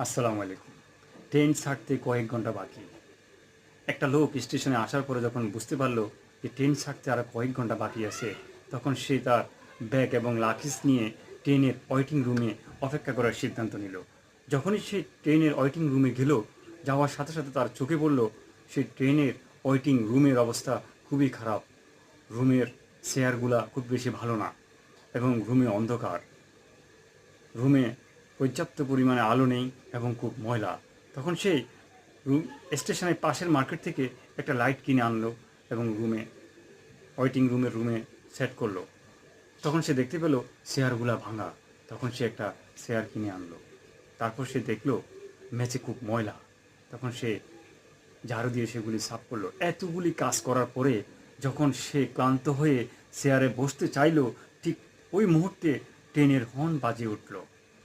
আসসালামু আলাইকুম। ট্রেন ছাড়তে কয়েক ঘন্টা বাকি। একটা লোক স্টেশনে আসার পরে যখন বুঝতে পারল যে ট্রেন ছাড়তে আরও কয়েক ঘন্টা বাকি আছে, তখন সে তার ব্যাগ এবং লাকিজ নিয়ে ট্রেনের ওয়েটিং রুমে অপেক্ষা করার সিদ্ধান্ত নিল। যখনই সে ট্রেনের ওয়েটিং রুমে গেল, যাওয়ার সাথে সাথে তার চোখে পড়ল সে ট্রেনের ওয়েটিং রুমের অবস্থা খুবই খারাপ। রুমের চেয়ারগুলা খুব বেশি ভালো না এবং রুমে অন্ধকার। রুমে পর্যাপ্ত পরিমাণে আলো নেই এবং খুব ময়লা। তখন সে রুম স্টেশনের পাশের মার্কেট থেকে একটা লাইট কিনে আনলো এবং ওয়েটিং রুমে সেট করলো। তখন সে দেখতে পেল চেয়ারগুলা ভাঙা। তখন সে একটা চেয়ার কিনে আনলো। তারপর সে দেখলো মেঝে খুব ময়লা। তখন সে ঝাড়ু দিয়ে সেগুলি সাফ করলো। এতগুলি কাজ করার পরে যখন সে ক্লান্ত হয়ে চেয়ারে বসতে চাইলো, ঠিক ওই মুহূর্তে ট্রেনের হর্ন বাজে উঠল।